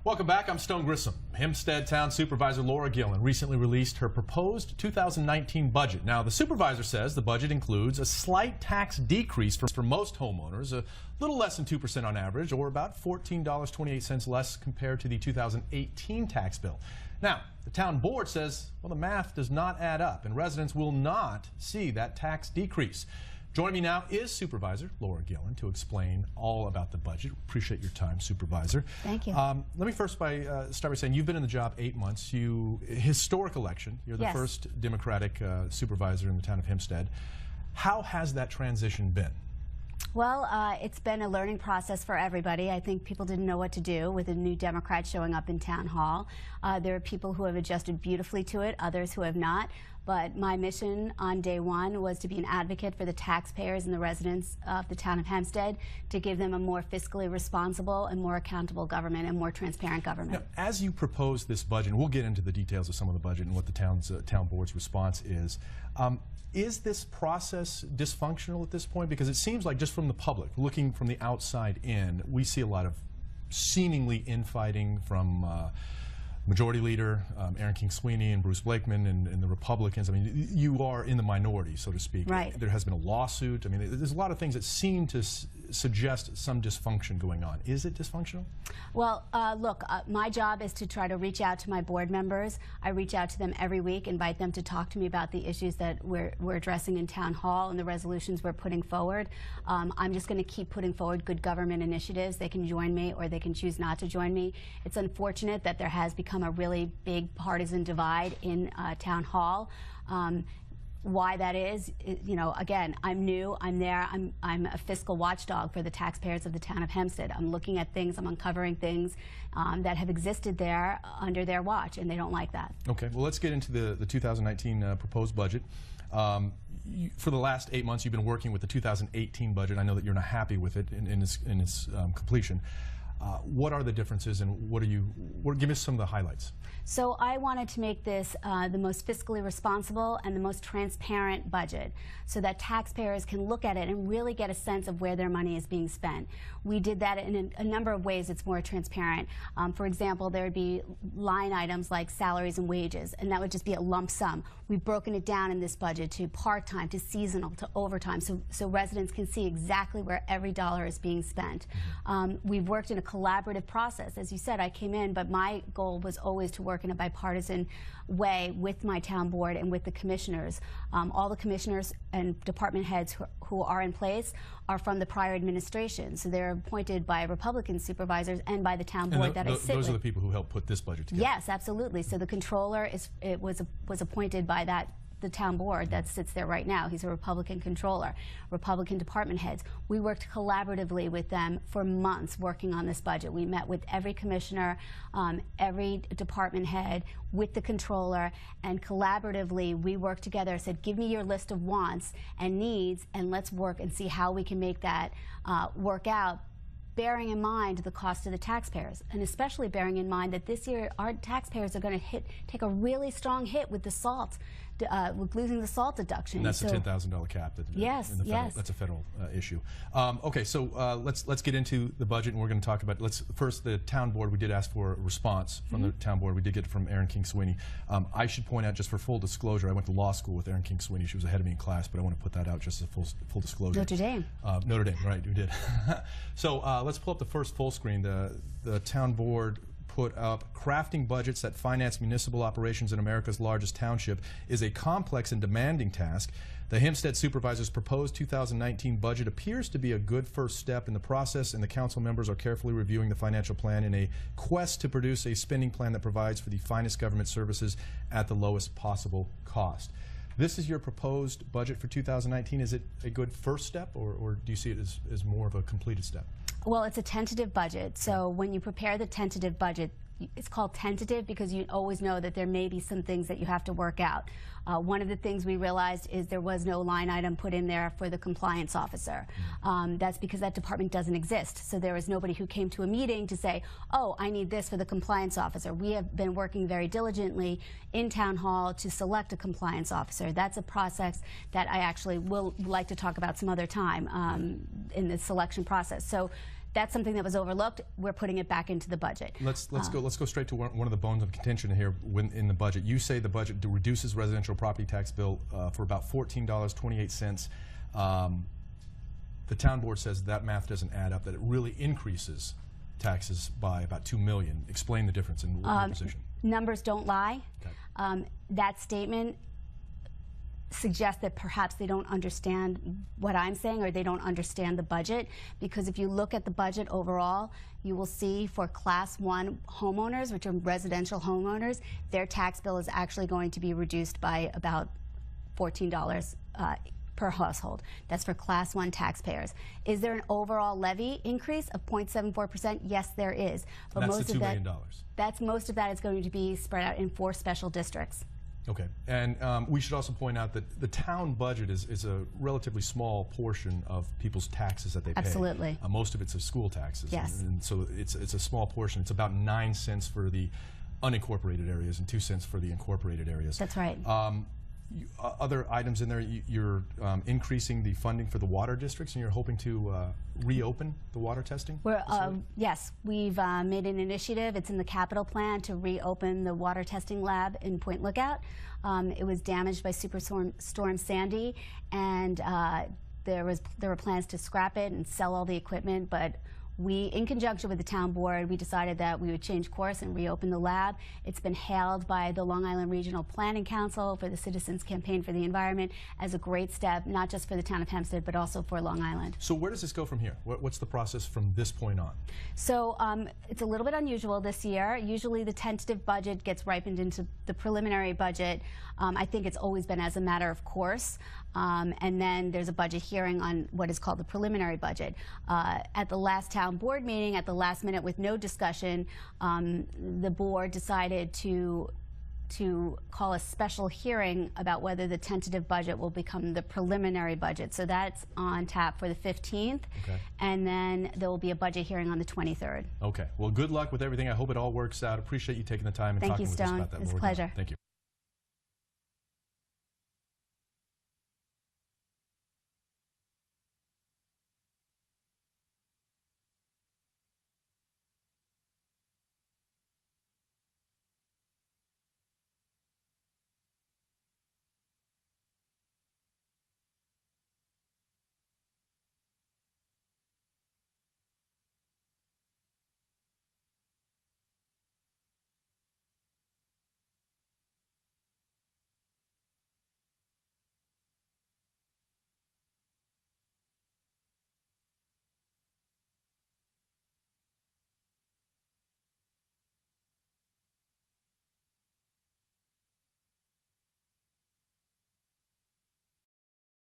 Welcome back. I'm Stone Grissom. Hempstead Town Supervisor Laura Gillen recently released her proposed 2019 budget. Now, the supervisor says the budget includes a slight tax decrease for most homeowners, a little less than 2% on average, or about $14.28 less compared to the 2018 tax bill. Now, the town board says, well, the math does not add up, and residents will not see that tax decrease. Joining me now is Supervisor Laura Gillen to explain all about the budget. Appreciate your time, Supervisor. Thank you. Let me first start by saying you've been in the job 8 months. Historic election. You're the first Democratic supervisor in the town of Hempstead. How has that transition been? Well, it's been a learning process for everybody. I think people didn't know what to do with a new Democrat showing up in town hall. There are people who have adjusted beautifully to it, others who have not. But my mission on day one was to be an advocate for the taxpayers and the residents of the town of Hempstead, to give them a more fiscally responsible and more accountable government and more transparent government. Now, as you propose this budget, and we'll get into the details of some of the budget and what the town board's response is this process dysfunctional at this point? Because it seems like, just from the public, looking from the outside in, we see a lot of seemingly infighting from Majority Leader Aaron King Sweeney and Bruce Blakeman and the Republicans. I mean, you are in the minority, so to speak. Right. There has been a lawsuit. I mean, there's a lot of things that seem to suggest some dysfunction going on. Is it dysfunctional? Well, look, my job is to try to reach out to my board members. I reach out to them every week, invite them to talk to me about the issues that we're addressing in town hall and the resolutions we're putting forward. I'm just going to keep putting forward good government initiatives. They can join me or they can choose not to join me. It's unfortunate that there has become a really big partisan divide in town hall. Why that is, you know, again, I'm new, I'm there, I'm a fiscal watchdog for the taxpayers of the town of Hempstead. I'm looking at things, I'm uncovering things that have existed there under their watch, and they don't like that. Okay, well, let's get into the 2019 proposed budget. For the last 8 months, you've been working with the 2018 budget. I know that you're not happy with it in its completion. What are the differences, and give us some of the highlights? So I wanted to make this the most fiscally responsible and the most transparent budget, so that taxpayers can look at it and really get a sense of where their money is being spent. We did that in a number of ways. It's more transparent. For example, there would be line items like salaries and wages, and that would just be a lump sum. We've broken it down in this budget to part-time, to seasonal, to overtime, so residents can see exactly where every dollar is being spent. We've worked in a collaborative process. As you said, I came in, but my goal was always to work in a bipartisan way with my town board and with the commissioners. All the commissioners and department heads who are in place are from the prior administration, so they're appointed by Republican supervisors and by the town board that I sit with. Those are the people who helped put this budget together? Yes, absolutely. So the controller was appointed by the town board that sits there right now. He's a Republican controller, Republican department heads. We worked collaboratively with them for months working on this budget. We met with every commissioner, every department head, with the controller, and collaboratively we worked together, said, give me your list of wants and needs, and let's work and see how we can make that work out, bearing in mind the cost to the taxpayers, and especially bearing in mind that this year our taxpayers are going to take a really strong hit with the salt, with losing the salt deduction. And that's the $10,000 cap. Yes. That's a federal issue. Okay, so let's get into the budget, and we're going to talk about. First, the town board. We did ask for a response from the town board. We did get it from Aaron King Sweeney. I should point out, just for full disclosure, I went to law school with Aaron King Sweeney. She was ahead of me in class, but I want to put that out just as full disclosure. Notre Dame. Notre Dame, right? We did. So let's pull up the first full screen. The town board put up, crafting budgets that finance municipal operations in America's largest township is a complex and demanding task. The Hempstead Supervisor's proposed 2019 budget appears to be a good first step in the process, and the council members are carefully reviewing the financial plan in a quest to produce a spending plan that provides for the finest government services at the lowest possible cost. This is your proposed budget for 2019. Is it a good first step, or do you see it as more of a completed step? Well, it's a tentative budget, so when you prepare the tentative budget, it's called tentative because you always know that there may be some things that you have to work out. One of the things we realized is there was no line item put in there for the compliance officer. That's because that department doesn't exist. So there was nobody who came to a meeting to say, oh, I need this for the compliance officer. We have been working very diligently in town hall to select a compliance officer. That's a process that I actually will like to talk about some other time in the selection process. So that's something that was overlooked. We're putting it back into the budget. Let's go straight to one of the bones of contention here in the budget. You say the budget reduces residential property tax bill for about $14.28. The town board says that math doesn't add up, that it really increases taxes by about $2 million. Explain the difference in your position. Numbers don't lie. Okay. That statement suggests that perhaps they don't understand what I'm saying, or they don't understand the budget, because if you look at the budget overall, you will see for Class 1 homeowners, which are residential homeowners, their tax bill is actually going to be reduced by about $14 per household. That's for Class 1 taxpayers. Is there an overall levy increase of 0.74%? Yes, there is. But that's the $2 million. Most of that is going to be spread out in 4 special districts. Okay, and we should also point out that the town budget is a relatively small portion of people's taxes that they pay. Absolutely. Most of it's school taxes. Yes. And so it's a small portion. It's about 9 cents for the unincorporated areas and 2 cents for the incorporated areas. That's right. Other items in there, you're increasing the funding for the water districts, and you're hoping to reopen the water testing? Yes, we've made an initiative. It's in the capital plan to reopen the water testing lab in Point Lookout. It was damaged by Superstorm Sandy, and there were plans to scrap it and sell all the equipment, but we, in conjunction with the town board, we decided that we would change course and reopen the lab. It's been hailed by the Long Island Regional Planning Council for the Citizens Campaign for the Environment as a great step, not just for the town of Hempstead, but also for Long Island. So where does this go from here? What's the process from this point on? So it's a little bit unusual this year. Usually the tentative budget gets ripened into the preliminary budget. I think it's always been as a matter of course. And then there's a budget hearing on what is called the preliminary budget. At the last town board meeting, at the last minute with no discussion, the board decided to call a special hearing about whether the tentative budget will become the preliminary budget. So that's on tap for the 15th. Okay. And then there will be a budget hearing on the 23rd. Okay. Well, good luck with everything. I hope it all works out. Appreciate you taking the time and talking with us about that. Thank you, Stone. It's a pleasure. Thank you.